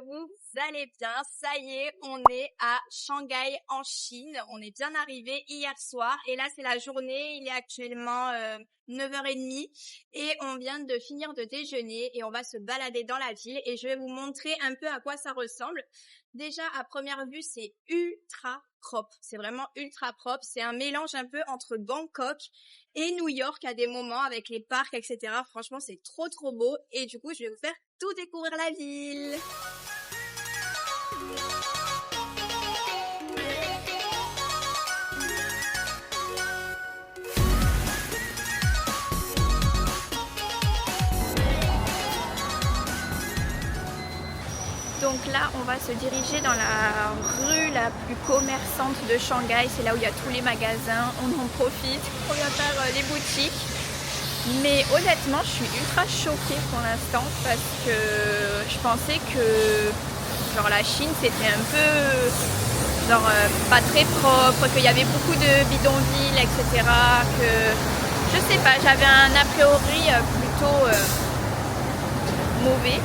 vous allez bien. Ça y est, on est à Shanghai en Chine. On est bien arrivé hier soir et là c'est la journée. Il est actuellement 9h30 et on vient de finir de déjeuner et on va se balader dans la ville et je vais vous montrer un peu à quoi ça ressemble. Déjà à première vue c'est ultra propre, c'est vraiment ultra propre. C'est un mélange un peu entre Bangkok et New York à des moments avec les parcs, etc. Franchement, c'est trop beau et du coup, je vais vous faire tout découvrir la ville. Donc là, on va se diriger dans la rue la plus commerçante de Shanghai. C'est là où il y a tous les magasins. On en profite. On vient faire les boutiques. Mais honnêtement, je suis ultra choquée pour l'instant parce que je pensais que genre la Chine c'était un peu genre pas très propre, qu'il y avait beaucoup de bidonvilles, etc. Que je sais pas, j'avais un a priori plutôt mauvais.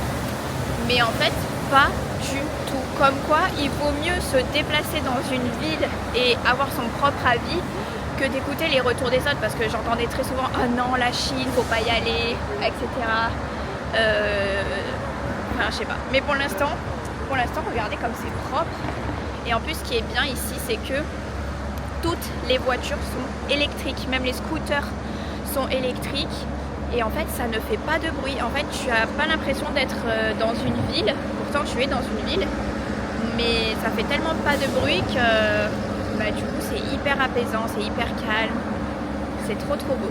Mais en fait, pas du tout. Comme quoi, il vaut mieux se déplacer dans une ville et avoir son propre avis que d'écouter les retours des autres, parce que j'entendais très souvent « Oh non, la Chine, faut pas y aller, etc. » Enfin, je sais pas. Mais pour l'instant, regardez comme c'est propre. Et en plus, ce qui est bien ici, c'est que toutes les voitures sont électriques. Même les scooters sont électriques. Et en fait, ça ne fait pas de bruit. En fait, tu n'as pas l'impression d'être dans une ville. Pourtant, tu es dans une ville. Mais ça fait tellement pas de bruit que bah, du coup, c'est hyper apaisant, c'est hyper calme. C'est trop beau.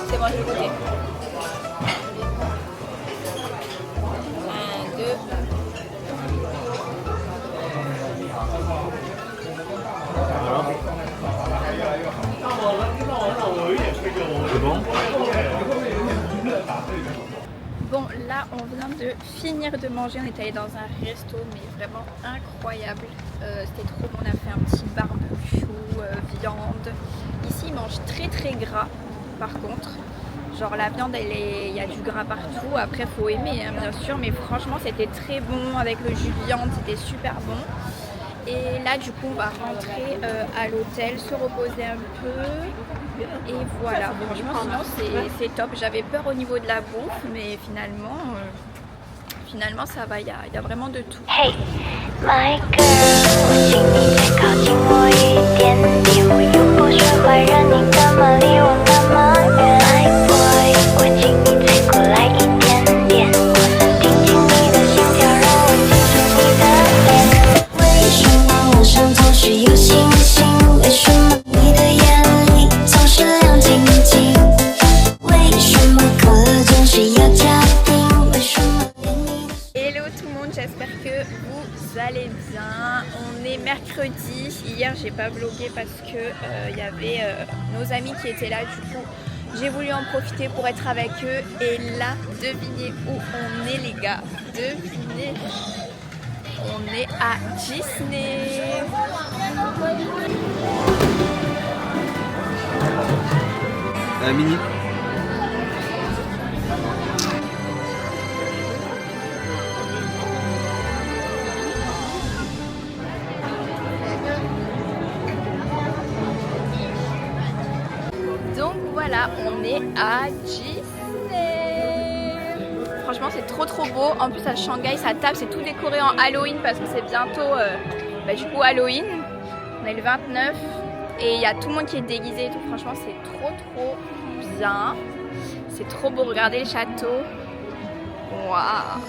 C'est bon, je vais goûter. 1, 2. C'est bon? Bon, là, on vient de finir de manger. On est allé dans un resto, mais vraiment incroyable. C'était trop bon. On a fait un petit barbecue, viande. Ici, ils mangent très gras, par contre. Genre la viande, il y a du gras partout. Après, faut aimer, hein, bien sûr. Mais franchement, c'était très bon. Avec le jus de viande, c'était super bon. Et là, du coup, on va rentrer à l'hôtel, se reposer un peu. Et voilà, franchement, sinon, c'est top. J'avais peur au niveau de la bouffe, mais finalement ça va. Il y a vraiment de tout. Hey, my girl， 请你再靠近我一点点，我又不学坏，让你干嘛离我那么远 ？My boy， 我请你再过来一点点，我想听见你的心跳，让我记住你的脸。为什么晚上总是有星星？为什么你的眼里总是亮晶晶？为什么可乐总是要？ vous allez bien. On est mercredi. Hier j'ai pas vlogué parce que il y avait nos amis qui étaient là. Du coup j'ai voulu en profiter pour être avec eux. Et là, devinez où on est les gars. Devinez. On est à Disney. Mini. Donc voilà, on est à Disney. Franchement c'est trop beau. En plus à Shanghai ça tape, c'est tout décoré en Halloween parce que c'est bientôt du coup Halloween. On est le 29 et il y a tout le monde qui est déguisé et tout. Franchement c'est trop bien. C'est trop beau, regardez le château. Waouh.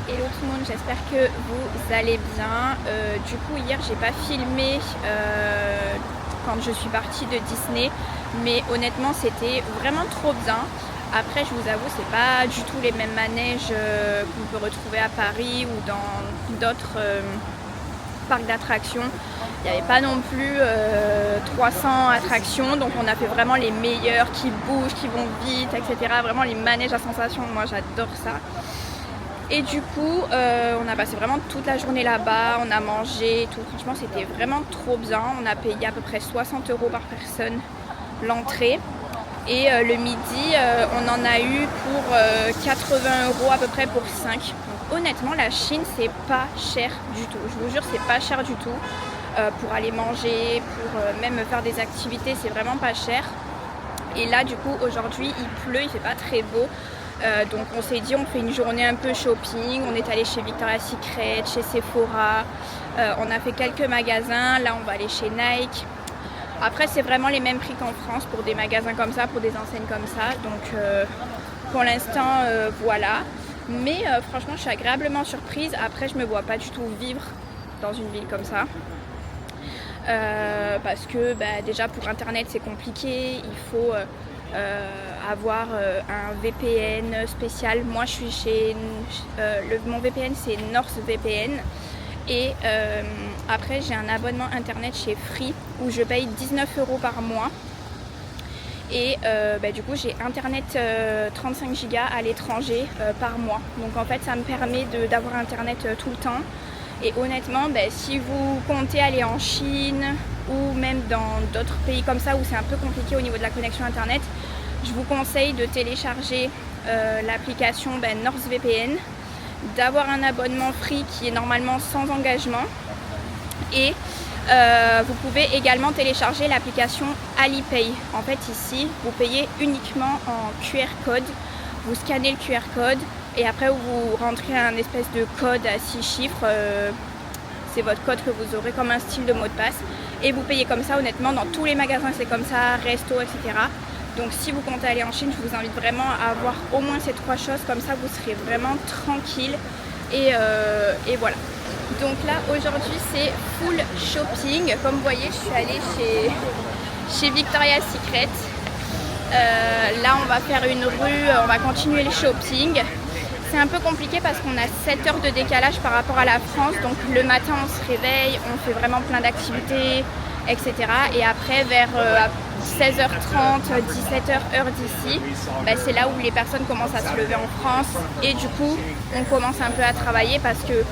Hello tout le monde, j'espère que vous allez bien. Du coup hier j'ai pas filmé quand je suis partie de Disney, mais honnêtement c'était vraiment trop bien. Après je vous avoue c'est pas du tout les mêmes manèges qu'on peut retrouver à Paris ou dans d'autres parcs d'attractions. Il n'y avait pas non plus 300 attractions, donc on a fait vraiment les meilleurs qui bougent, qui vont vite, etc. Vraiment les manèges à sensations, moi j'adore ça. Et du coup, on a passé vraiment toute la journée là-bas, on a mangé et tout. Franchement, c'était vraiment trop bien. On a payé à peu près 60 € par personne l'entrée. Et le midi, on en a eu pour 80 € à peu près pour 5. Donc honnêtement, la Chine, c'est pas cher du tout. Je vous jure, c'est pas cher du tout. Pour aller manger, pour même faire des activités, c'est vraiment pas cher. Et là, du coup, aujourd'hui, il pleut, il fait pas très beau. Donc on s'est dit on fait une journée un peu shopping, on est allé chez Victoria's Secret, chez Sephora, on a fait quelques magasins, là on va aller chez Nike. Après c'est vraiment les mêmes prix qu'en France pour des magasins comme ça, pour des enseignes comme ça, donc pour l'instant voilà. Mais franchement je suis agréablement surprise, après je me vois pas du tout vivre dans une ville comme ça. Parce que déjà pour internet c'est compliqué, il faut avoir un VPN spécial. Moi je suis chez mon VPN c'est NordVPN et après j'ai un abonnement internet chez Free où je paye 19 € par mois et du coup j'ai internet 35 Go à l'étranger par mois, donc en fait ça me permet d'avoir internet tout le temps. Et honnêtement, si vous comptez aller en Chine ou même dans d'autres pays comme ça où c'est un peu compliqué au niveau de la connexion internet, je vous conseille de télécharger l'application NordVPN, d'avoir un abonnement Free qui est normalement sans engagement et vous pouvez également télécharger l'application Alipay. En fait ici, vous payez uniquement en QR code, vous scannez le QR code et après vous rentrez un espèce de code à 6 chiffres, c'est votre code que vous aurez comme un style de mot de passe et vous payez comme ça. Honnêtement dans tous les magasins c'est comme ça, resto, etc. Donc si vous comptez aller en Chine, je vous invite vraiment à avoir au moins ces 3 choses, comme ça vous serez vraiment tranquille et voilà. Donc là aujourd'hui c'est full shopping, comme vous voyez je suis allée chez Victoria's Secret. Là on va faire une rue, on va continuer le shopping. C'est un peu compliqué parce qu'on a 7 heures de décalage par rapport à la France, donc le matin on se réveille, on fait vraiment plein d'activités, etc. Et après vers 16h30, 17h heure d'ici, c'est là où les personnes commencent à se lever en France et du coup on commence un peu à travailler parce que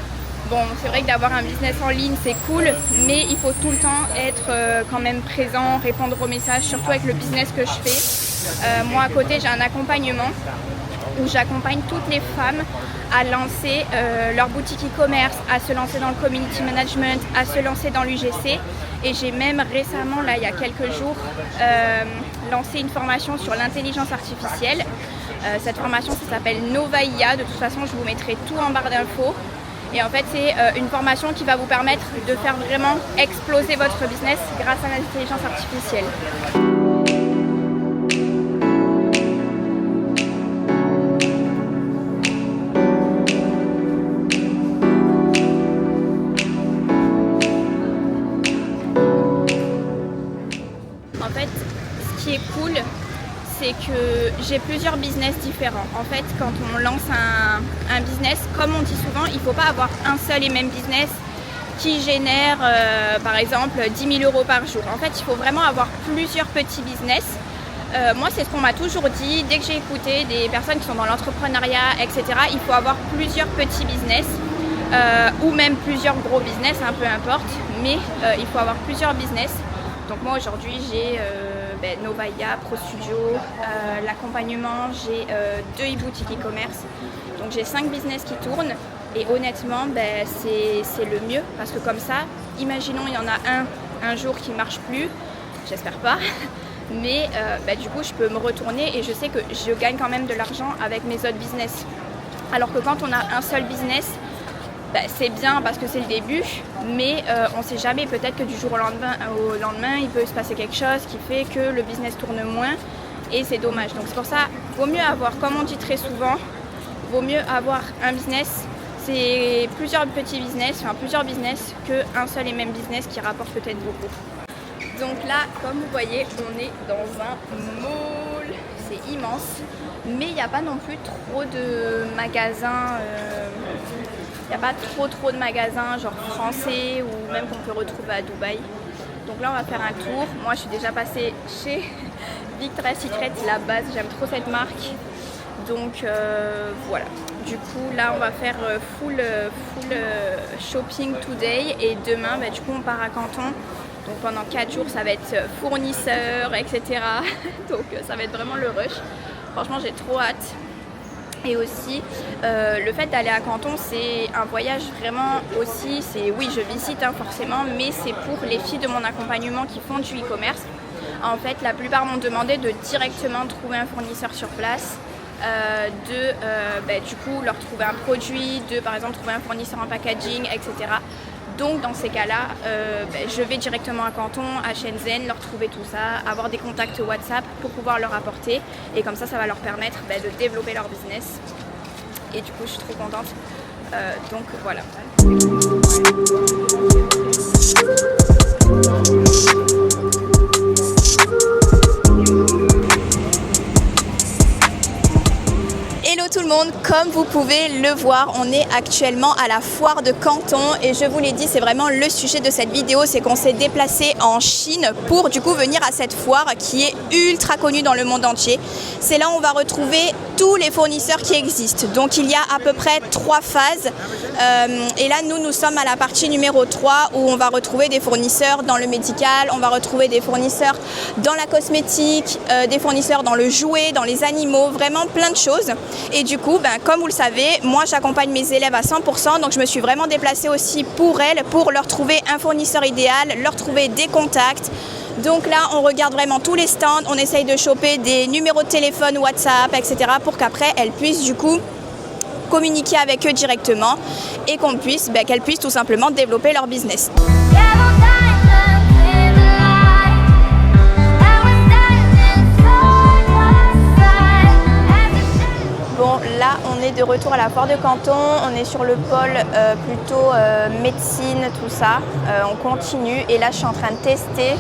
bon, c'est vrai que d'avoir un business en ligne c'est cool, mais il faut tout le temps être quand même présent, répondre aux messages, surtout avec le business que je fais. Moi à côté j'ai un accompagnement où j'accompagne toutes les femmes à lancer leur boutique e-commerce, à se lancer dans le community management, à se lancer dans l'UGC. Et j'ai même récemment, là il y a quelques jours, lancé une formation sur l'intelligence artificielle. Cette formation ça s'appelle Nova IA, de toute façon je vous mettrai tout en barre d'infos. Et en fait c'est une formation qui va vous permettre de faire vraiment exploser votre business grâce à l'intelligence artificielle. C'est que j'ai plusieurs business différents. En fait, quand on lance un business, comme on dit souvent, il ne faut pas avoir un seul et même business qui génère, par exemple, 10 000 € par jour. En fait, il faut vraiment avoir plusieurs petits business. Moi, c'est ce qu'on m'a toujours dit. Dès que j'ai écouté des personnes qui sont dans l'entrepreneuriat, etc., il faut avoir plusieurs petits business ou même plusieurs gros business, peu importe. Mais il faut avoir plusieurs business. Donc moi, aujourd'hui, j'ai Nova IA, Pro Studio, l'accompagnement, j'ai 2 e-boutiques e-commerce. Donc j'ai 5 business qui tournent et honnêtement c'est le mieux parce que comme ça, imaginons il y en a un jour qui ne marche plus, j'espère pas, mais du coup je peux me retourner et je sais que je gagne quand même de l'argent avec mes autres business. Alors que quand on a un seul business, c'est bien parce que c'est le début, mais on ne sait jamais, peut-être que du jour au lendemain, il peut se passer quelque chose qui fait que le business tourne moins et c'est dommage. Donc c'est pour ça, vaut mieux avoir, comme on dit très souvent, vaut mieux avoir un business, c'est plusieurs petits business, plusieurs business qu'un seul et même business qui rapporte peut-être beaucoup. Donc là, comme vous voyez, on est dans un mall, c'est immense, mais il n'y a pas non plus trop de magasins. Il n'y a pas trop de magasins genre français ou même qu'on peut retrouver à Dubaï. Donc là on va faire un tour. Moi je suis déjà passée chez Victoria's Secret, la base, j'aime trop cette marque. Donc voilà. Du coup là on va faire full shopping today et demain du coup on part à Canton. Donc pendant 4 jours ça va être fournisseur, etc. Donc ça va être vraiment le rush. Franchement j'ai trop hâte. Et aussi, le fait d'aller à Canton, c'est un voyage vraiment aussi, oui je visite forcément, mais c'est pour les filles de mon accompagnement qui font du e-commerce. En fait, la plupart m'ont demandé de directement trouver un fournisseur sur place, du coup leur trouver un produit, de par exemple trouver un fournisseur en packaging, etc. Donc dans ces cas-là, je vais directement à Canton, à Shenzhen, leur trouver tout ça, avoir des contacts WhatsApp pour pouvoir leur apporter. Et comme ça va leur permettre de développer leur business. Et du coup, je suis trop contente. Donc voilà. Hello tout le monde, comme vous pouvez le voir, on est actuellement à la foire de Canton et je vous l'ai dit, c'est vraiment le sujet de cette vidéo, c'est qu'on s'est déplacé en Chine pour du coup venir à cette foire qui est ultra connue dans le monde entier. C'est là où on va retrouver tous les fournisseurs qui existent. Donc il y a à peu près 3 phases et là nous sommes à la partie numéro 3 où on va retrouver des fournisseurs dans le médical, on va retrouver des fournisseurs dans la cosmétique, des fournisseurs dans le jouet, dans les animaux, vraiment plein de choses. Et du coup, comme vous le savez, moi j'accompagne mes élèves à 100%, donc je me suis vraiment déplacée aussi pour elles, pour leur trouver un fournisseur idéal, leur trouver des contacts. Donc là, on regarde vraiment tous les stands, on essaye de choper des numéros de téléphone, WhatsApp, etc. pour qu'après, elles puissent du coup communiquer avec eux directement et qu'elles puissent tout simplement développer leur business. Bon, là, on est de retour à la foire de Canton, on est sur le pôle plutôt médecine, tout ça. On continue et là, je suis en train de tester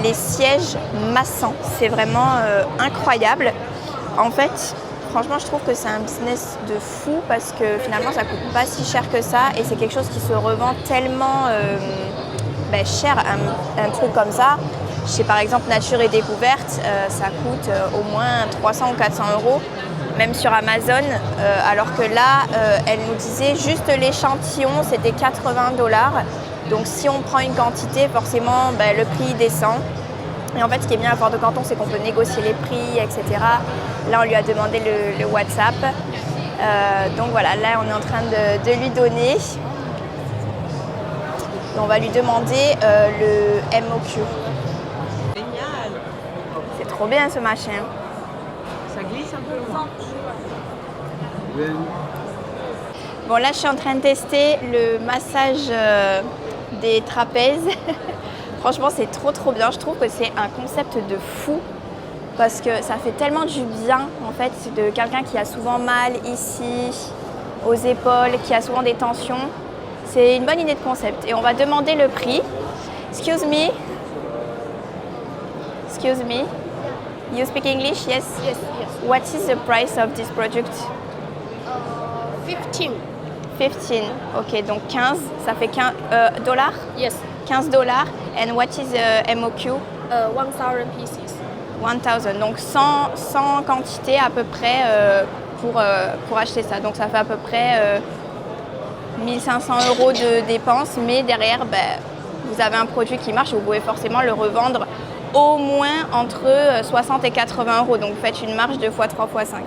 les sièges massants. C'est vraiment incroyable. En fait, franchement, je trouve que c'est un business de fou parce que finalement, ça coûte pas si cher que ça et c'est quelque chose qui se revend tellement cher. Un truc comme ça, chez par exemple Nature et Découverte, ça coûte au moins 300 ou 400 euros, même sur Amazon, alors que là, elle nous disait juste l'échantillon, c'était 80 $. Donc si on prend une quantité, forcément, le prix descend. Et en fait, ce qui est bien à Fort-de-Canton, c'est qu'on peut négocier les prix, etc. Là, on lui a demandé le WhatsApp. Donc voilà, là, on est en train de lui donner. On va lui demander le MOQ. Génial. C'est trop bien ce machin. Ça glisse un peu. Bon, là, je suis en train de tester le massage des trapèzes. Franchement, c'est trop bien. Je trouve que c'est un concept de fou parce que ça fait tellement du bien, en fait, de quelqu'un qui a souvent mal ici, aux épaules, qui a souvent des tensions. C'est une bonne idée de concept. Et on va demander le prix. Excuse me. Excuse me. You speak English? Yes? Yes. What is the price of this product? 15. 15. Ok, donc 15. Ça fait 15 dollars? Yes. 15 $. And what is the MOQ? 1,000 pieces. 1000. Donc 100 quantités à peu près pour acheter ça. Donc ça fait à peu près 1500 € de dépenses. Mais derrière, vous avez un produit qui marche. Vous pouvez forcément le revendre au moins entre 60 et 80 €. Donc vous faites une marge de x3, x5.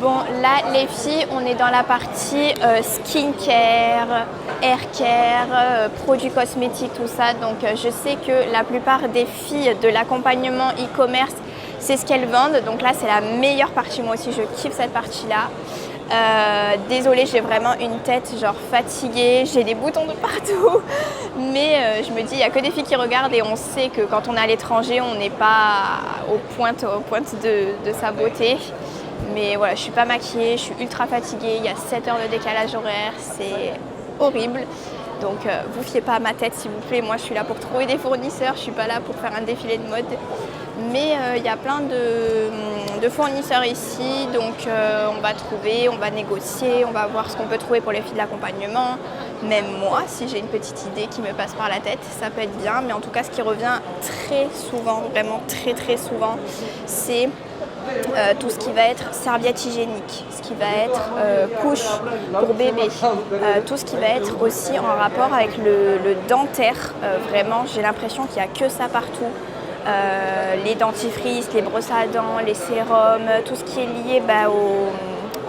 Bon, là, les filles, on est dans la partie skincare, haircare, produits cosmétiques, tout ça. Donc, je sais que la plupart des filles de l'accompagnement e-commerce, c'est ce qu'elles vendent. Donc là, c'est la meilleure partie. Moi aussi, je kiffe cette partie-là. Désolée, j'ai vraiment une tête genre fatiguée, j'ai des boutons de partout. Mais je me dis, il n'y a que des filles qui regardent et on sait que quand on est à l'étranger, on n'est pas aux pointes de sa beauté. Mais voilà, je suis pas maquillée, je suis ultra fatiguée, il y a 7 heures de décalage horaire, c'est horrible. Donc vous fiez pas à ma tête s'il vous plaît, moi je suis là pour trouver des fournisseurs, je suis pas là pour faire un défilé de mode. Mais il y a plein de fournisseurs ici, donc on va trouver, on va négocier, on va voir ce qu'on peut trouver pour les filles de l'accompagnement. Même moi, si j'ai une petite idée qui me passe par la tête, ça peut être bien. Mais en tout cas, ce qui revient très souvent, vraiment très souvent, c'est tout ce qui va être serviette hygiénique, ce qui va être couche pour bébé, tout ce qui va être aussi en rapport avec le dentaire. Vraiment, j'ai l'impression qu'il n'y a que ça partout. Les dentifrices, les brosses à dents, les sérums, tout ce qui est lié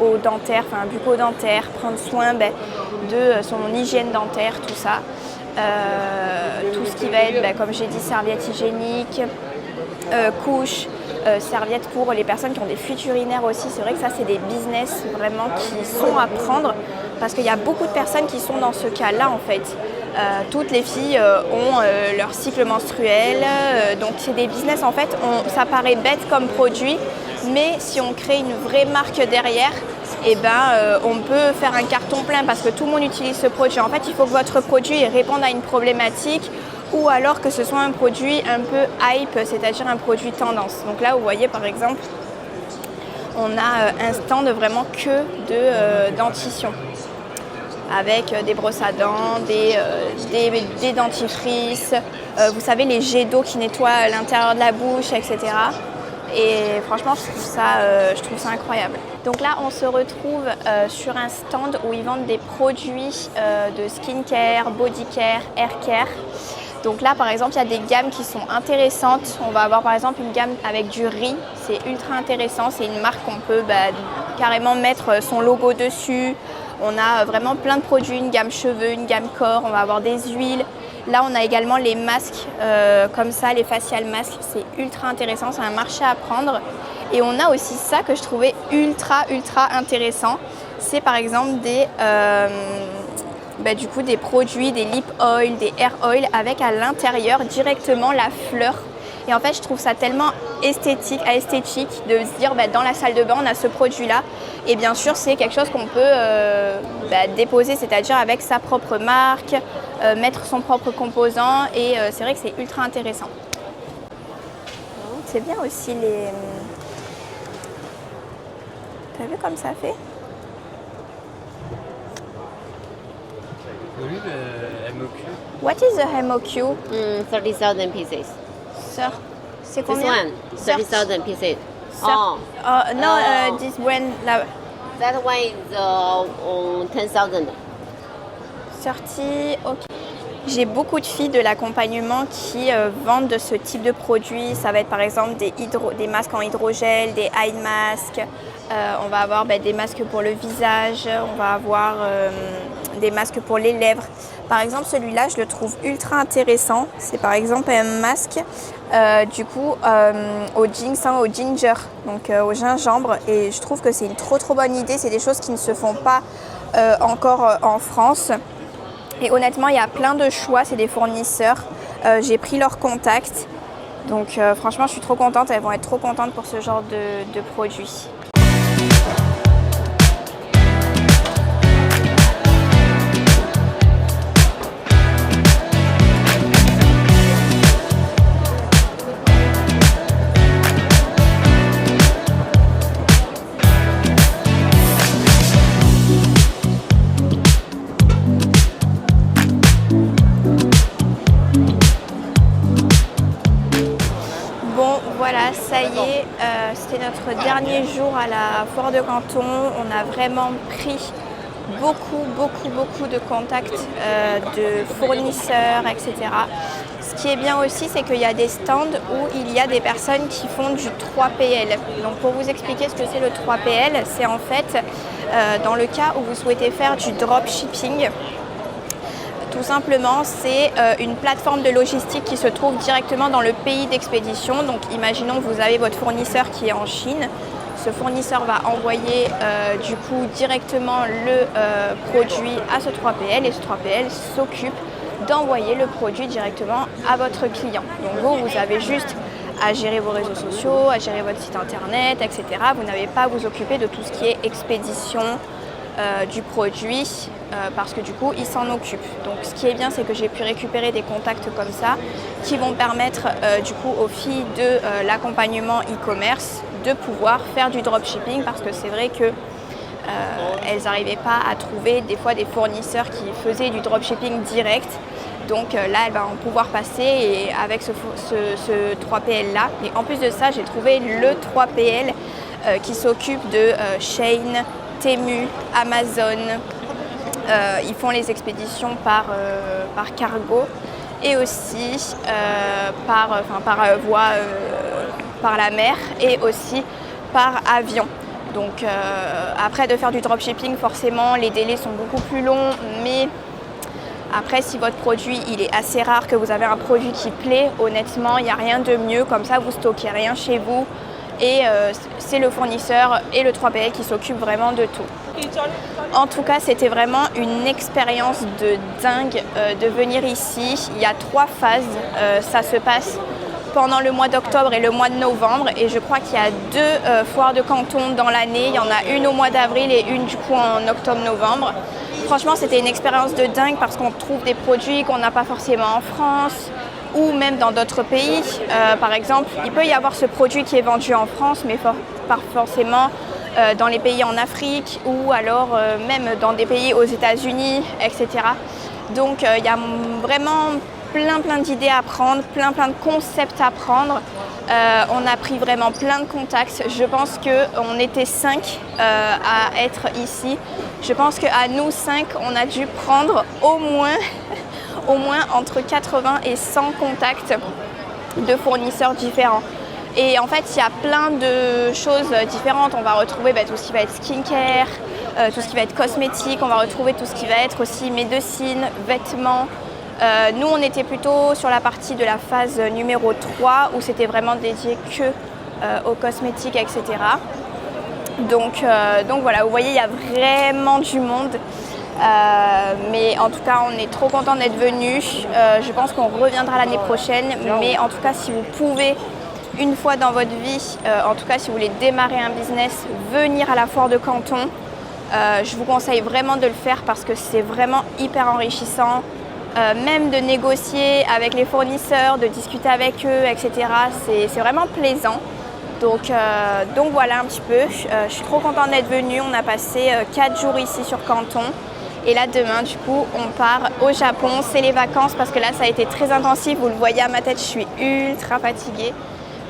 au dentaire, enfin bucco-dentaire, prendre soin de son hygiène dentaire, tout ça. Tout ce qui va être, comme j'ai dit, serviette hygiénique, couche, serviettes pour les personnes qui ont des fuites urinaires aussi. C'est vrai que ça, c'est des business vraiment qui sont à prendre parce qu'il y a beaucoup de personnes qui sont dans ce cas-là en fait. Toutes les filles ont leur cycle menstruel, donc c'est des business en fait, ça paraît bête comme produit, mais si on crée une vraie marque derrière, on peut faire un carton plein parce que tout le monde utilise ce produit. En fait, il faut que votre produit réponde à une problématique ou alors que ce soit un produit un peu hype, c'est-à-dire un produit tendance. Donc là, vous voyez par exemple, on a un stand vraiment que de dentition, avec des brosses à dents, des dentifrices, vous savez les jets d'eau qui nettoient l'intérieur de la bouche, etc. Et franchement, je trouve ça incroyable. Donc là, on se retrouve sur un stand où ils vendent des produits de skincare, bodycare, haircare. Donc là, par exemple, il y a des gammes qui sont intéressantes. On va avoir par exemple une gamme avec du riz. C'est ultra intéressant. C'est une marque qu'on peut carrément mettre son logo dessus. On a vraiment plein de produits, une gamme cheveux, une gamme corps. On va avoir des huiles. Là, on a également les masques comme ça, les facial masks. C'est ultra intéressant. C'est un marché à prendre. Et on a aussi ça que je trouvais ultra intéressant. C'est par exemple du coup des produits, des lip oil, des hair oil avec à l'intérieur directement la fleur. Et en fait, je trouve ça tellement esthétique de se dire dans la salle de bain, on a ce produit-là. Et bien sûr, c'est quelque chose qu'on peut déposer, c'est-à-dire avec sa propre marque, mettre son propre composant. Et c'est vrai que c'est ultra intéressant. C'est bien aussi les... T'as vu comme ça fait? Oui, le MOQ. What is the MOQ? 30,000 pieces. Sir, c'est This combien? one, 30,000 pieces. Sir. Oh, No, this one, là, that one is 10,000. 30, ok. J'ai beaucoup de filles de l'accompagnement qui vendent de ce type de produits. Ça va être par exemple des masques en hydrogel, des eye masks. On va avoir des masques pour le visage. On va avoir des masques pour les lèvres. Par exemple, celui-là, je le trouve ultra intéressant. C'est par exemple un masque au ginseng, au ginger, donc au gingembre. Et je trouve que c'est une trop bonne idée. C'est des choses qui ne se font pas encore en France. Et honnêtement, il y a plein de choix, c'est des fournisseurs. J'ai pris leur contact. Donc franchement, je suis trop contente. Elles vont être trop contentes pour ce genre de produits. Voilà, ça y est, c'était notre dernier jour à la foire de Canton. On a vraiment pris beaucoup de contacts de fournisseurs, etc. Ce qui est bien aussi, c'est qu'il y a des stands où il y a des personnes qui font du 3PL. Donc pour vous expliquer ce que c'est le 3PL, c'est en fait dans le cas où vous souhaitez faire du dropshipping. Tout simplement, c'est une plateforme de logistique qui se trouve directement dans le pays d'expédition. Donc imaginons que vous avez votre fournisseur qui est en Chine. Ce fournisseur va envoyer directement le produit à ce 3PL et ce 3PL s'occupe d'envoyer le produit directement à votre client. Donc vous avez juste à gérer vos réseaux sociaux, à gérer votre site internet, etc. Vous n'avez pas à vous occuper de tout ce qui est expédition du produit parce que du coup il s'en occupe. Donc ce qui est bien, c'est que j'ai pu récupérer des contacts comme ça qui vont permettre aux filles de l'accompagnement e-commerce de pouvoir faire du dropshipping, parce que c'est vrai que elles n'arrivaient pas à trouver des fois des fournisseurs qui faisaient du dropshipping direct. Donc là, elles vont pouvoir passer et avec ce 3PL là. Et en plus de ça, j'ai trouvé le 3PL qui s'occupe de Shein, Temu, Amazon. Ils font les expéditions par cargo et aussi par la mer et aussi par avion. Donc après, de faire du dropshipping, forcément les délais sont beaucoup plus longs, mais après, si votre produit il est assez rare, que vous avez un produit qui plaît, honnêtement, il n'y a rien de mieux. Comme ça, vous stockez rien chez vous et c'est le fournisseur et le 3PL qui s'occupent vraiment de tout. En tout cas, c'était vraiment une expérience de dingue de venir ici. Il y a 3 phases. Ça se passe pendant le mois d'octobre et le mois de novembre. Et je crois qu'il y a 2 foires de Canton dans l'année. Il y en a une au mois d'avril et une du coup en octobre-novembre. Franchement, c'était une expérience de dingue parce qu'on trouve des produits qu'on n'a pas forcément en France ou même dans d'autres pays. Par exemple, il peut y avoir ce produit qui est vendu en France, mais pas forcément dans les pays en Afrique ou alors même dans des pays aux États-Unis, etc. Donc il y a vraiment plein d'idées à prendre, plein de concepts à prendre. On a pris vraiment plein de contacts. Je pense qu'on était 5 à être ici. Je pense qu'à nous 5, on a dû prendre au moins entre 80 et 100 contacts de fournisseurs différents. Et en fait, il y a plein de choses différentes. On va retrouver tout ce qui va être skincare, tout ce qui va être cosmétique. On va retrouver tout ce qui va être aussi médecine, vêtements. Nous, on était plutôt sur la partie de la phase numéro 3 où c'était vraiment dédié que aux cosmétiques, etc. Donc voilà, vous voyez, il y a vraiment du monde. Mais en tout cas, on est trop content d'être venus. Je pense qu'on reviendra l'année prochaine. Mais en tout cas, si vous pouvez, une fois dans votre vie, en tout cas si vous voulez démarrer un business, venir à la foire de Canton, je vous conseille vraiment de le faire parce que c'est vraiment hyper enrichissant. Même de négocier avec les fournisseurs, de discuter avec eux, etc. C'est vraiment plaisant. Donc voilà un petit peu. Je suis trop contente d'être venue. On a passé 4 jours ici sur Canton. Et là demain du coup on part au Japon. C'est les vacances parce que là ça a été très intensif. Vous le voyez à ma tête, je suis ultra fatiguée.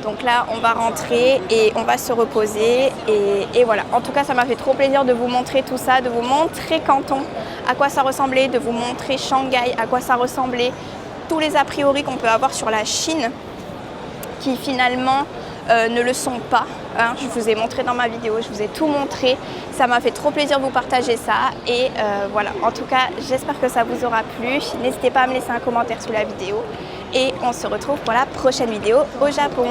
Donc là on va rentrer et on va se reposer et voilà. En tout cas ça m'a fait trop plaisir de vous montrer tout ça, de vous montrer Canton, à quoi ça ressemblait, de vous montrer Shanghai, à quoi ça ressemblait, tous les a priori qu'on peut avoir sur la Chine qui finalement ne le sont pas. Hein. Je vous ai montré dans ma vidéo, je vous ai tout montré. Ça m'a fait trop plaisir de vous partager ça. Et voilà, en tout cas, j'espère que ça vous aura plu. N'hésitez pas à me laisser un commentaire sous la vidéo. Et on se retrouve pour la prochaine vidéo au Japon.